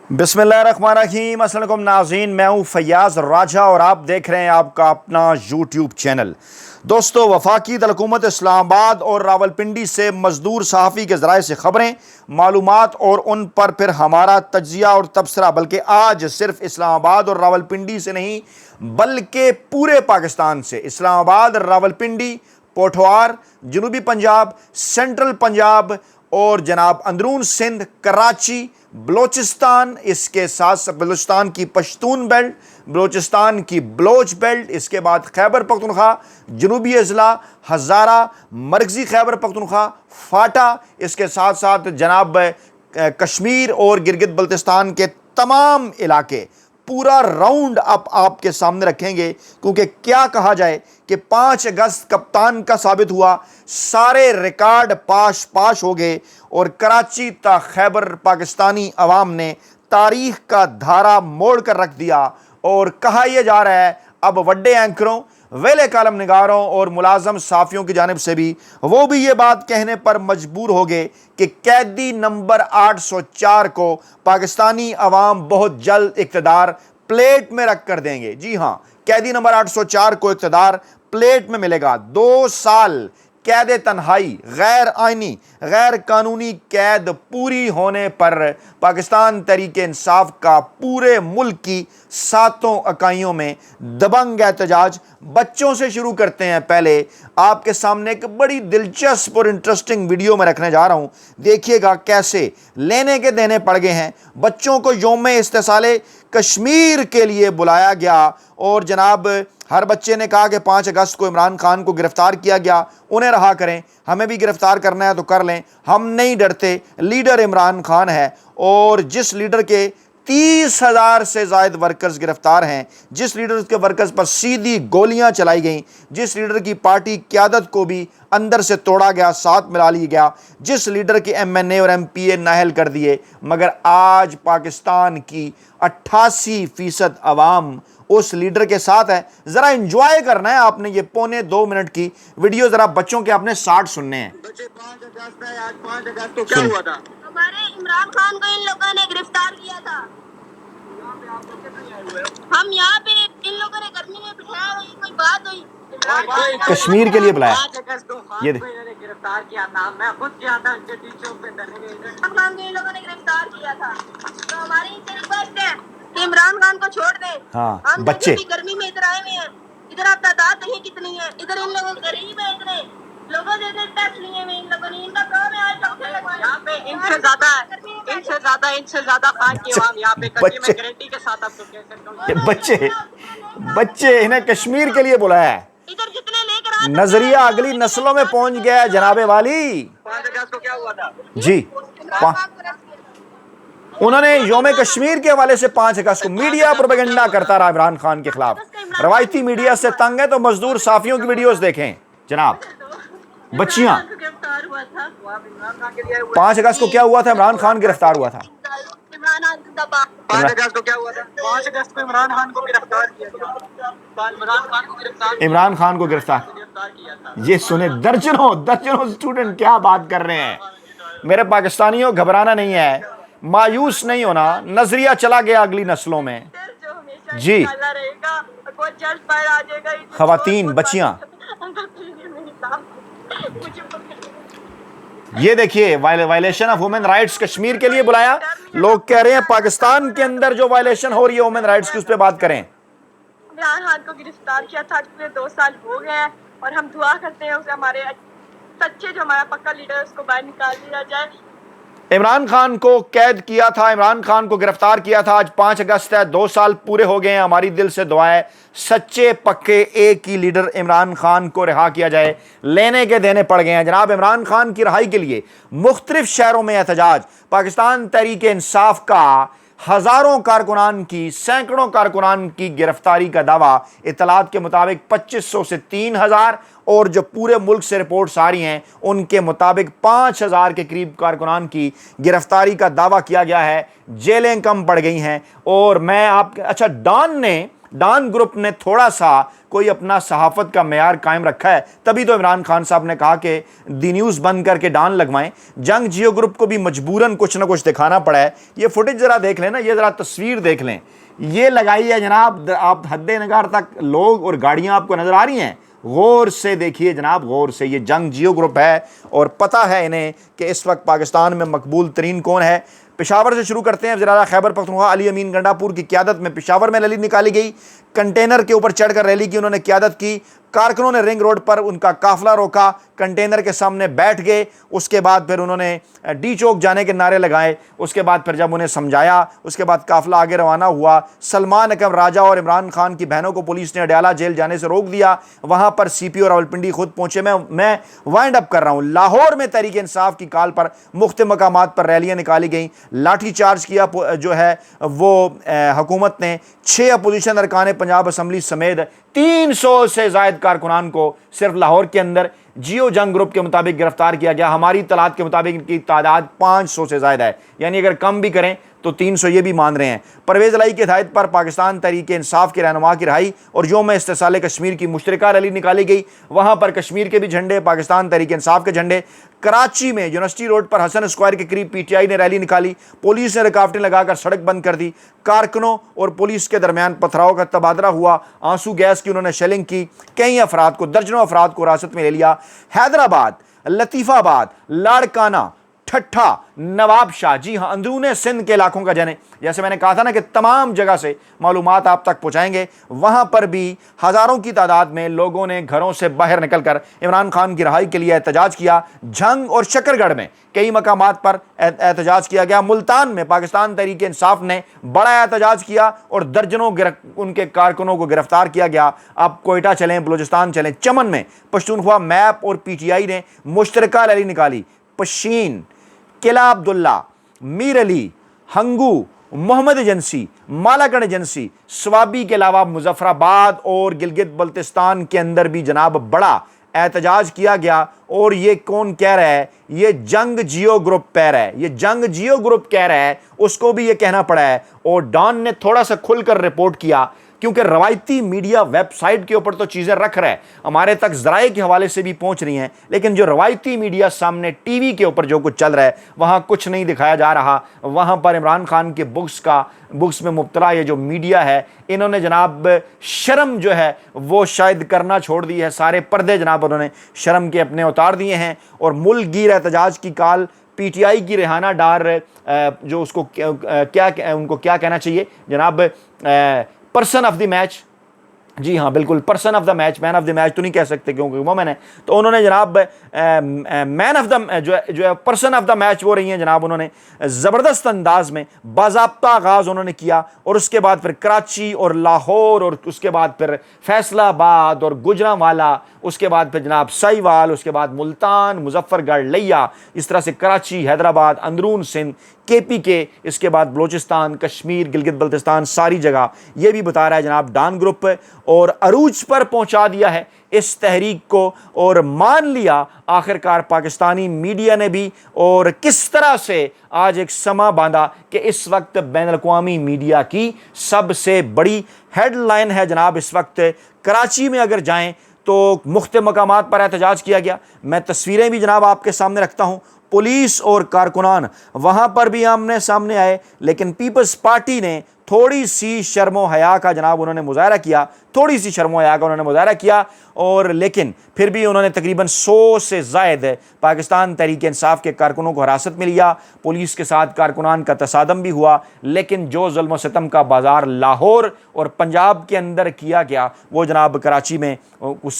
बिस्मिल्लाहिर्रहमानिर्रहीम। अस्सलाम वालेकुम नाज़रीन, मैं हूँ फैयाज़ राजा और आप देख रहे हैं आपका अपना यूट्यूब चैनल। दोस्तों, वफाकी हुकूमत इस्लामाबाद और रावलपिंडी से मजदूर सहाफ़ी के ज़राए से ख़बरें, मालूमात और उन पर फिर हमारा तज्ज़िया और तबसरा, बल्कि आज सिर्फ इस्लामाबाद और रावलपिंडी से नहीं बल्कि पूरे पाकिस्तान से। इस्लामाबाद, रावलपिंडी, पोठवार, जनूबी पंजाब, सेंट्रल पंजाब और जनाब अंदरून सिंध, कराची, बलोचिस्तान, इसके साथ साथ बलूचिस्तान की पश्तून बेल्ट, बलूचिस्तान की बलोच बेल्ट, इसके बाद खैबर पख्तूनख्वा, जनूबी अजला, हज़ारा, मरकज़ी खैबर पख्तूनख्वा, फाटा, इसके साथ साथ जनाब कश्मीर और गिलगित बल्तिस्तान के तमाम इलाके पूरा राउंड अप आपके सामने रखेंगे। क्योंकि क्या कहा जाए कि 5 अगस्त कप्तान का साबित हुआ, सारे रिकॉर्ड पाश हो गए और कराची ता खैबर पाकिस्तानी अवाम ने तारीख का धारा मोड़ कर रख दिया। और कहा यह जा रहा है अब वड्डे एंकरों, वेले कालम निगारों और मुलाजम साफियों की जानिब से भी वो भी ये बात कहने पर मजबूर हो गए कि कैदी नंबर 804 को पाकिस्तानी अवाम बहुत जल्द इक़्तिदार प्लेट में रख कर देंगे। जी हाँ, कैदी नंबर 804 को इक़्तिदार प्लेट में मिलेगा। 2 साल कैद तन्हाई, गैर आइनी, गैर कानूनी कैद पूरी होने पर पाकिस्तान तहरीक इंसाफ का पूरे मुल्क की 7 इकाइयों में दबंग एहतजाज। बच्चों से शुरू करते हैं। पहले आपके सामने एक बड़ी दिलचस्प और इंटरेस्टिंग वीडियो में रखने जा रहा हूं, देखिएगा कैसे लेने के देने पड़ गए हैं। बच्चों को यौम इस्तिसाले कश्मीर के लिए बुलाया गया और जनाब हर बच्चे ने कहा कि 5 अगस्त को इमरान खान को गिरफ्तार किया गया, उन्हें रहा करें, हमें भी गिरफ्तार करना है तो कर लें, हम नहीं डरते, लीडर इमरान खान है। और जिस लीडर के 30,000 से ज़ायद वर्कर्स गिरफ्तार हैं, जिस लीडर के वर्कर्स पर सीधी गोलियां चलाई गईं, जिस लीडर की पार्टी क़यादत को भी अंदर से तोड़ा गया, साथ मिला लिया गया, जिस लीडर के MNA और MPA नाहल कर दिए, मगर आज पाकिस्तान की 88% अवाम उस लीडर के साथ है। जरा एंजॉय करना है आपने, ये 2.25 मिनट की वीडियो जरा बच्चों के आपने 60 सुनने हैं। बच्चे 5 अगस्त है, आज 5 अगस्त को क्या हुआ था? हमारे इमरान खान को इन लोगों ने गिरफ्तार किया था। हम यहाँ पे इन लोगों ने गर्मी में बिठाया हुई, कोई बात हुई कश्मीर के लिए बुलाया। 5 अगस्त को ये इन्होंने गिरफ्तार किया था। मैं खुद गया था उनके टीचरों पे इमरान खान को इन लोगों ने गिरफ्तार किया था। तो हमारी इनसे रिक्वेस्ट है कि इमरान खान को छोड़ दें। हाँ, हम बच्चे भी गर्मी में इधर आए हुए हैं, इधर आप तादाद नहीं कितनी है, इधर इन लोगों गरीब है, इतने लोगों से टैक्स लिए हुए इन लोगों ने, इनका काम है आज तक यहाँ पे इनसे ज्यादा खान की आवाम यहाँ पे करती है। मैं गारंटी के साथ आपको कह सकता हूँ। ये बच्चे इन्हें कश्मीर के लिए बुलाया है। इधर जितने लेकर नजरिया अगली नस्लों में पहुंच गया है जनाबे वाली। 5 अगस्त को क्या हुआ था? जी, उन्होंने यौम कश्मीर के हवाले से 5 अगस्त को मीडिया प्रोपेगेंडा करता रहा इमरान खान के खिलाफ। रवायती मीडिया से तंग है तो मजदूर साफियों की वीडियोस देखें जनाब। बच्चियां, 5 अगस्त को क्या हुआ था? इमरान खान गिरफ्तार हुआ था। 5 अगस्त को क्या हुआ था? 5 अगस्त को इमरान खान को गिरफ्तार किया था। इमरान खान को गिरफ्तार किया था। ये सुने, दर्जनों स्टूडेंट क्या बात कर रहे हैं। मेरे पाकिस्तानियों, घबराना नहीं है, मायूस नहीं होना, नजरिया चला गया अगली नस्लों में। जी, खवातीन, बच्चियां, ये देखिए violation of women rights Kashmir के लिए बुलाया। लोग कह रहे हैं पाकिस्तान के अंदर जो वायलेशन हो रही है वुमेन राइट्स की, उस पर बात करें। इमरान खान को गिरफ्तार किया था, आज पूरे 2 साल हो गए हैं और हम दुआ करते हैं उसे हमारे सच्चे जो हमारा पक्का लीडर है उसको बाहर निकाल दिया जाए। इमरान खान को कैद किया था, इमरान खान को गिरफ्तार किया था। आज 5 अगस्त है, 2 साल पूरे हो गए हैं। हमारी दिल से दुआ है सच्चे पक्के एक ही लीडर इमरान खान को रिहा किया जाए। लेने के देने पड़ गए हैं जनाब। इमरान खान की रिहाई के लिए मुख्तलिफ शहरों में एहतजाज। पाकिस्तान तहरीक इंसाफ का हजारों कारकुनान की, सैकड़ों कारकुनान की गिरफ्तारी का दावा। इत्तलात के मुताबिक 2500 से 3000 और जो पूरे मुल्क से रिपोर्ट्स आ रही हैं उनके मुताबिक 5000 के करीब कारकुनान की गिरफ्तारी का दावा किया गया है। जेलें कम पड़ गई हैं। और मैं आप अच्छा, डॉन ने डॉन ग्रुप ने थोड़ा सा कोई अपना सहाफत का मेयार कायम रखा है, तभी तो इमरान खान साहब ने कहा कि दी न्यूज़ बंद करके डॉन लगवाएं। जंग जियो ग्रुप को भी मजबूरन कुछ ना कुछ दिखाना पड़ा है। ये फुटेज ज़रा देख लें ना, ये ज़रा तस्वीर देख लें, ये लगाई है जनाब, आप हद्दे नगार तक लोग और गाड़ियाँ आपको नज़र आ रही हैं। गौर से देखिए जनाब, गौर से। ये जंग जियो ग्रुप है और पता है इन्हें कि इस वक्त पाकिस्तान में मकबूल तरीन कौन है। पेशावर से शुरू करते हैं। वज़ीर-ए-आला खैबर पख्तूनख्वा अली अमीन गंडापुर की क़यादत में पेशावर में रैली निकाली गई। कंटेनर के ऊपर चढ़कर रैली की उन्होंने क़यादत की। कारकुनों ने रिंग रोड पर उनका काफिला रोका, कंटेनर के सामने बैठ गए। उसके बाद फिर उन्होंने डी चौक जाने के नारे लगाए। उसके बाद फिर जब उन्हें समझाया, उसके बाद काफिला आगे रवाना हुआ। सलमान अकबर राजा और इमरान खान की बहनों को पुलिस ने अडयाला जेल जाने से रोक दिया। वहां पर CPO रावलपिंडी खुद पहुंचे। मैं वाइंड अप कर रहा हूं। लाहौर में तहरीक इंसाफ की काल पर मुख्तलिफ मकामात पर रैलियां निकाली गई। लाठी चार्ज किया जो है वो हुकूमत ने। 6 अपोजिशन अरकान पंजाब असम्बली समेत 300 से ज़ायद कारकुनान को सिर्फ लाहौर के अंदर जियो जंग ग्रुप के मुताबिक गिरफ्तार किया गया। हमारी तलात के मुताबिक इनकी तादाद 500 से ज़ायद है, यानी अगर कम भी करें तो 300 ये भी मान रहे हैं। परवेज़ इलाही की हिदायत पर पाकिस्तान तहरीक इंसाफ के रहनुमा की रहाई और यौम इस्तिसाल कश्मीर की मुश्तरका रैली निकाली गई। वहाँ पर कश्मीर के भी झंडे, पाकिस्तान तहरीक इंसाफ के झंडे। कराची में यूनिवर्सिटी रोड पर हसन स्क्वायर के करीब PTI ने रैली निकाली। पुलिस ने रुकावटें लगाकर सड़क बंद कर दी। कारकुनों और पुलिस के दरमियान पथराव का तबादला हुआ। आंसू गैस की उन्होंने शेलिंग की। कई अफराद को, दर्जनों अफराद को हिरासत में ले लिया। हैदराबाद, लतीफ़ाबाद, लाड़काना, ठट्ठा, नवाबशाह, जी हाँ, अंदरून सिंध के इलाकों का जैसे मैंने कहा था ना कि तमाम जगह से मालूमात आप तक पहुँचाएंगे। वहाँ पर भी हज़ारों की तादाद में लोगों ने घरों से बाहर निकलकर इमरान खान की रहाई के लिए एहतजाज किया। झंग और शकरगढ़ में कई मकामात पर एहतजाज किया गया। मुल्तान में पाकिस्तान तहरीक इंसाफ ने बड़ा एहतजाज किया और दर्जनों उनके कारकुनों को गिरफ्तार किया गया। अब कोयटा चलें, बलूचिस्तान चलें, चमन में पश्तूनख्वा मैप और PTI ने मुश्तरका रैली निकाली। पशीन, किला अब्दुल्ला, मीर अली, हंगू, मोहम्मद एजेंसी, मालागढ़ एजेंसी, स्वाबी के अलावा मुजफ्फराबाद और गिलगित बल्तिस्तान के अंदर भी जनाब बड़ा एहतजाज किया गया। और ये कौन कह रहा है? ये जंग जियो ग्रुप कह रहा है, ये जंग जियो ग्रुप कह रहा है, उसको भी ये कहना पड़ा है। और डॉन ने थोड़ा सा खुलकर रिपोर्ट किया, क्योंकि रवायती मीडिया वेबसाइट के ऊपर तो चीज़ें रख रहा है, हमारे तक ज़राए के हवाले से भी पहुंच रही हैं, लेकिन जो रवायती मीडिया सामने टीवी के ऊपर जो कुछ चल रहा है वहाँ कुछ नहीं दिखाया जा रहा। वहाँ पर इमरान खान के बुक्स में मुब्तला ये जो मीडिया है, इन्होंने जनाब शर्म जो है वो शायद करना छोड़ दी है। सारे पर्दे जनाब उन्होंने शर्म के अपने उतार दिए हैं। और मुल्क गिर एहतजाज की काल, PTI की रेहाना डार जो उसको उनको क्या कहना चाहिए जनाब, पर्सन ऑफ द मैच, जी हाँ बिल्कुल, person of the match, man of the match तो नहीं कह सकते क्योंकि वो मैंने, तो उन्होंने जनाब मैन ऑफ द जो है पर्सन ऑफ द मैच वो रही हैं जनाब। उन्होंने ज़बरदस्त अंदाज में बाज़ाब्ता आगाज़ उन्होंने किया। और उसके बाद फिर कराची और लाहौर, और उसके बाद फिर फैसलाबाद और गुजरांवाला, उसके बाद फिर जनाब साहिवाल, उसके बाद मुल्तान, मुजफ्फरगढ़, लिया, इस तरह से कराची, हैदराबाद, अंदरून सिंध, KPK, इसके बाद बलूचिस्तान, कश्मीर, गिलगित बल्तिस्तान, सारी जगह ये भी बता रहा है जनाब डॉन ग्रुप। और अरूज पर पहुंचा दिया है इस तहरीक को और मान लिया आखिरकार पाकिस्तानी मीडिया ने भी। और किस तरह से आज एक समा बांधा कि इस वक्त बैनुल-अक़वामी मीडिया की सबसे बड़ी हेडलाइन है जनाब इस वक्त। कराची में अगर जाएं तो मुख्तलिफ मकामात पर एहतजाज किया गया। मैं तस्वीरें भी जनाब आपके सामने रखता हूं। पुलिस और कारकुनान वहाँ पर भी आमने सामने आए, लेकिन पीपल्स पार्टी ने थोड़ी सी शर्मो हया का जनाब उन्होंने मुजाहरा किया, थोड़ी सी शर्मो हया का उन्होंने मुजाहरा किया। और लेकिन फिर भी उन्होंने तकरीबन 100 से ज़ायद पाकिस्तान तहरीक इंसाफ के कारकुनों को हिरासत में लिया। पुलिस के साथ कारकुनान का तसादम भी हुआ। लेकिन जो जुल्म सितम का बाजार लाहौर और पंजाब के अंदर किया गया वो जनाब कराची में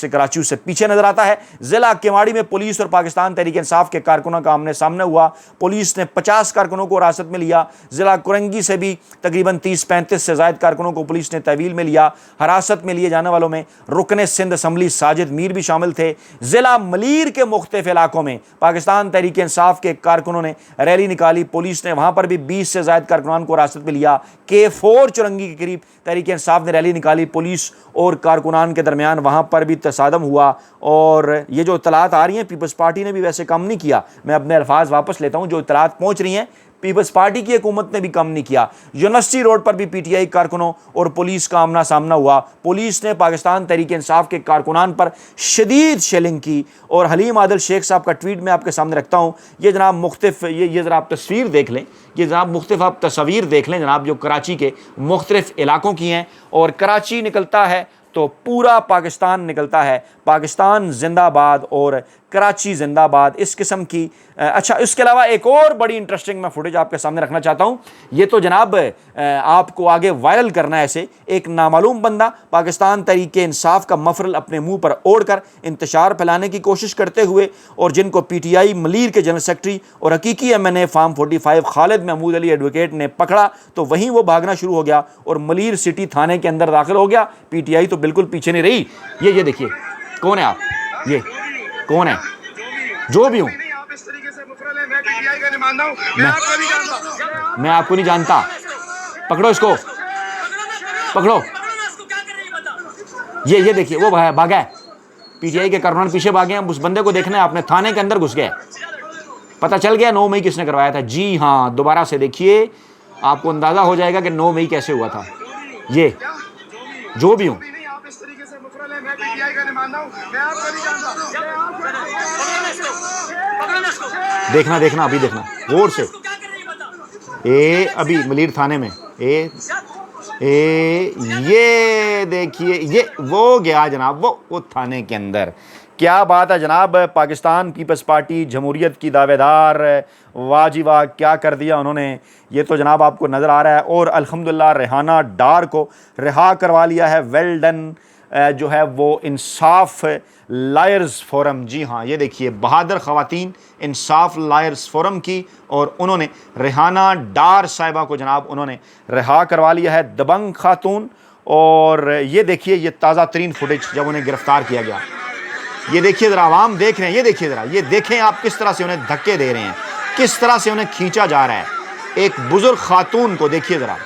कराची उससे पीछे नजर आता है। ज़िला केवाड़ी में पुलिस और पाकिस्तान तहरीक इंसाफ के कारकुनों का आमने सामने हुआ। पुलिस ने 50 कारकुनों को हिरासत में लिया। ज़िला कुरंगी से भी तकरीबन 30-35 से ज़ायद कारकुनों को पुलिस ने तहवील में लिया। हिरासत में लिए जाने वालों में रुकने सिंध असम्बली साजिद मीर भी शामिल थे। ज़िला मलीर के मुख्तलिफ इलाकों में पाकिस्तान तहरीक इंसाफ के कारकुनों ने रैली निकाली। पुलिस ने वहाँ पर भी 20 से ज़ायद कारकुनान को हिरासत में लिया। K4 चुरंगी के करीब तहरीक इंसाफ ने रैली निकाली। पुलिस और कारकुनान के दरमियान वहाँ पर भी तसादम हुआ। और ये जो इतलात आ रही हैं, पीपल्स पार्टी ने भी वैसे काम नहीं किया, मैं अपने अल्फाज वापस लेता हूँ, जो इतलात पहुँच रही हैं पीपल्स पार्टी की हुकूमत ने भी कम नहीं किया। यूनिवर्सिटी रोड पर भी पीटीआई कारकुनों और पुलिस का आमना सामना हुआ। पुलिस ने पाकिस्तान तहरीक इंसाफ के कारकुनान पर शदीद शेलिंग की और हलीम आदिल शेख साहब का ट्वीट मैं आपके सामने रखता हूँ। ये जनाब मुख्तलिफ ये ज़रा आप तस्वीर देख लें, ये जनाब मुख्तलिफ आप तस्वीर देख लें जनाब, जो कराची के मुख्तलिफ इलाकों की हैं। और कराची निकलता है तो पूरा पाकिस्तान निकलता है। पाकिस्तान जिंदाबाद और कराची जिंदाबाद, इस किस्म की। अच्छा, इसके अलावा एक और बड़ी इंटरेस्टिंग मैं फुटेज आपके सामने रखना चाहता हूँ। ये तो जनाब आपको आगे वायरल करना है। ऐसे एक नामालूम बंदा पाकिस्तान तहरीक इंसाफ का मफरल अपने मुंह पर ओढ़कर इंतशार फैलाने की कोशिश करते हुए, और जिनको पीटीआई मलीर के जनरल सेक्रेटरी और Haqiqi MNA form 45 Khalid Mahmood Ali advocate ने पकड़ा तो वहीं वो भागना शुरू हो गया और मलीर सिटी थाने के अंदर दाखिल हो गया। पीटीआई तो बिल्कुल पीछे नहीं रही। ये देखिए, कौन है आप? ये कौन है? जो भी हूं, मैं आपको नहीं जानता। पकड़ो इसको, पकड़ो। ये देखिए, वो भागा है। पीटीआई के कारकुनान पीछे भागे हैं। उस बंदे को देखना है आपने, थाने के अंदर घुस गया। पता चल गया 9 मई किसने करवाया था। जी हाँ, दोबारा से देखिए, आपको अंदाजा हो जाएगा कि 9 मई कैसे हुआ था। ये जो भी हूं, देखना अभी देखना गौर से। अभी मलीर थाने में ये देखिए, ये वो गया जनाब, वो थाने के अंदर। क्या बात है जनाब। पाकिस्तान पीपल्स पार्टी जमहूरियत की दावेदार, वाह जी वाह, क्या कर दिया उन्होंने। ये तो जनाब आपको नज़र आ रहा है। और अल्हम्दुलिल्लाह रेहाना डार को रिहा करवा लिया है। वेल डन जो है वो इंसाफ लायर्स फोरम। जी हाँ, ये देखिए, बहादुर ख़वातीन इंसाफ लायर्स फोरम की, और उन्होंने रेहाना डार साहिबा को जनाब उन्होंने रिहा करवा लिया है, दबंग खातून। और ये देखिए, ये ताज़ा तरीन फुटेज जब उन्हें गिरफ़्तार किया गया। ये देखिए ज़रा, आवाम देख रहे हैं। ये देखिए ज़रा, ये देखें आप किस तरह से उन्हें धक्के दे रहे हैं, किस तरह से उन्हें खींचा जा रहा है। एक बुजुर्ग खातून को देखिए ज़रा,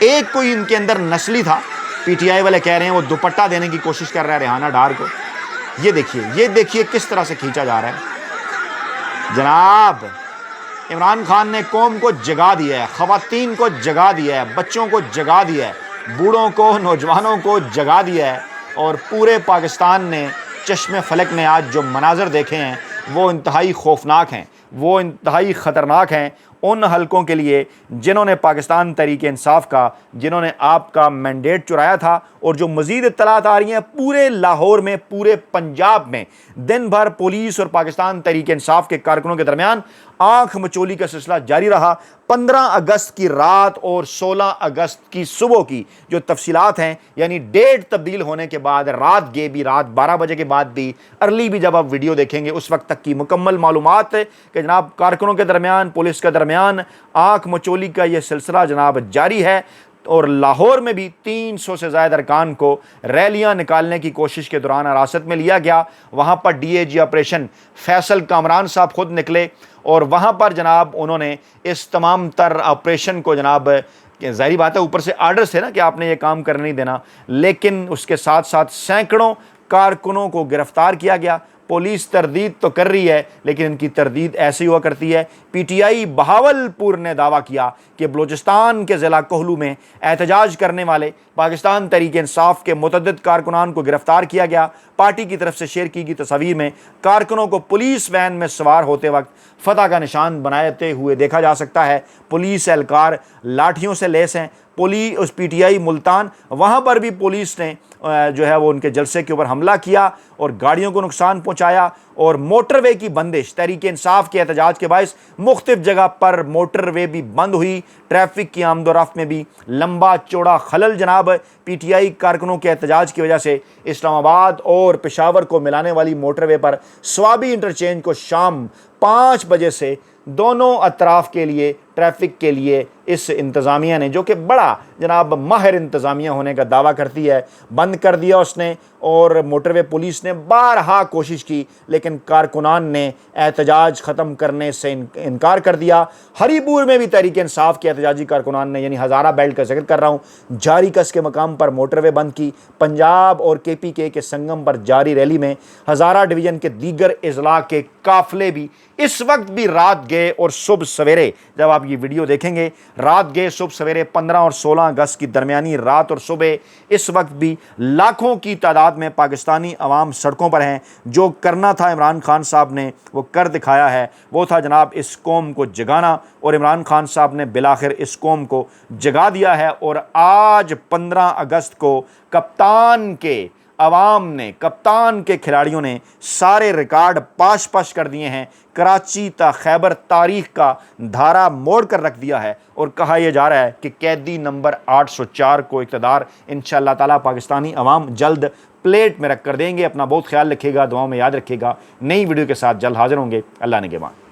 एक कोई इनके अंदर नस्ली था। पीटीआई वाले कह रहे हैं वो दुपट्टा देने की कोशिश कर रहा है रेहाना डार को। ये देखिए किस तरह से खींचा जा रहा है जनाब। इमरान खान ने कौम को जगा दिया है, ख़वातीन को जगा दिया है, बच्चों को जगा दिया है, बूढ़ों को, नौजवानों को जगा दिया है। और पूरे पाकिस्तान ने, चश्मे फलक ने आज जो मनाजर देखे हैं वो इंतहाई खौफनाक हैं, वो इंतहाई ख़तरनाक हैं उन हलकों के लिए जिन्होंने पाकिस्तान तहरीक इंसाफ का, जिन्होंने आपका मैंडेट चुराया था। और जो मज़ीद इत्तलात आ रही हैं, पूरे लाहौर में, पूरे पंजाब में दिन भर पुलिस और पाकिस्तान तहरीक इंसाफ के कारकुनों के दरमियान आंख मचोली का सिलसिला जारी रहा। 15 अगस्त की रात और 16 अगस्त की सुबह की जो तफसीलात हैं, यानी डेट तब्दील होने के बाद रात गे भी, रात 12 बजे के बाद भी, अर्ली भी जब आप वीडियो देखेंगे उस वक्त तक की मुकम्मल मालूमात कि जनाब कारकुनों के दरमियान, पुलिस के दरमियान आंख मचोली का यह सिलसिला जनाब जारी है। और लाहौर में भी 300 से ज़्यादा अरकान को रैलियां निकालने की कोशिश के दौरान हिरासत में लिया गया। वहां पर डीएजी ऑपरेशन फैसल कामरान साहब खुद निकले और वहां पर जनाब उन्होंने इस तमाम तर ऑपरेशन को, जनाब ज़ाहिर बात है ऊपर से आर्डर्स थे ना कि आपने ये काम करने नहीं देना, लेकिन उसके साथ साथ सैकड़ों कारकुनों को गिरफ्तार किया गया। पुलिस तरदीद तो कर रही है, लेकिन इनकी तरदीद ऐसी हुआ करती है। पीटीआई बहावलपुर ने दावा किया कि बलूचिस्तान के ज़िला कोहलू में एहतजाज करने वाले पाकिस्तान तहरीक इंसाफ के मुतअद्दिद कारकुनान को गिरफ्तार किया गया। पार्टी की तरफ से शेयर की गई तस्वीर में कारकुनों को पुलिस वैन में सवार होते वक्त फतह का निशान बनाते हुए देखा जा सकता है। पुलिस एहलकार लाठियों से लैस हैं। उस पीटीआई मुल्तान, वहाँ पर भी पुलिस ने जो है वो उनके जलसे के ऊपर हमला किया और गाड़ियों को नुकसान पहुँचाया। और मोटरवे की बंदिश, तहरीक इंसाफ के एहतजाज के बायस मुख्तलिफ जगह पर मोटरवे भी बंद हुई। ट्रैफिक की आमदोरफ्त में भी लंबा चौड़ा खलल जनाब पीटीआई कारकुनों के एहतजाज की वजह से इस्लामाबाद और पेशावर को मिलाने वाली मोटरवे पर स्वाबी इंटरचेंज को शाम 5 बजे से दोनों अतराफ़ के लिए, ट्रैफिक के लिए इस इंतज़ामिया ने, जो कि बड़ा जनाब माहिर इंतज़ामिया होने का दावा करती है, बंद कर दिया उसने। और मोटरवे पुलिस ने बारहा कोशिश की, लेकिन कारकुनान ने एहतजाज ख़त्म करने से इनकार कर दिया। हरीपुर में भी तहरीक इंसाफ के एहतजाजी कारकुनान ने, यानी हज़ारा बेल्ट का जिक्र कर रहा हूँ, जारी कस के मकाम पर मोटरवे बंद की। पंजाब और KPK के संगम पर जारी रैली में हज़ारा डिवीज़न के दीगर अजला के काफ़िले भी इस वक्त भी रात गए और सुबह सवेरे जब आप आप ये वीडियो देखेंगे, रात गए सुबह सवेरे 15 और 16 अगस्त की दरमियानी रात और सुबह इस वक्त भी लाखों की तादाद में पाकिस्तानी अवाम सड़कों पर हैं। जो करना था इमरान खान साहब ने वो कर दिखाया है, वो था जनाब इस कौम को जगाना, और इमरान खान साहब ने बिलाखिर इस कौम को जगा दिया है। और आज 15 अगस्त को कप्तान के अवाम ने, कप्तान के खिलाड़ियों ने सारे रिकॉर्ड पाश पाश कर दिए हैं। कराची ता खैबर तारीख का धारा मोड़ कर रख दिया है और कहा यह जा रहा है कि कैदी नंबर 804 को इक़्तिदार इंशाअल्लाह ताला पाकिस्तानी अवाम जल्द प्लेट में रख कर देंगे। अपना बहुत ख्याल रखिएगा, दुआओं में याद रखिएगा। नई वीडियो के साथ जल्द हाजिर होंगे। अल्लाह ने के बाद।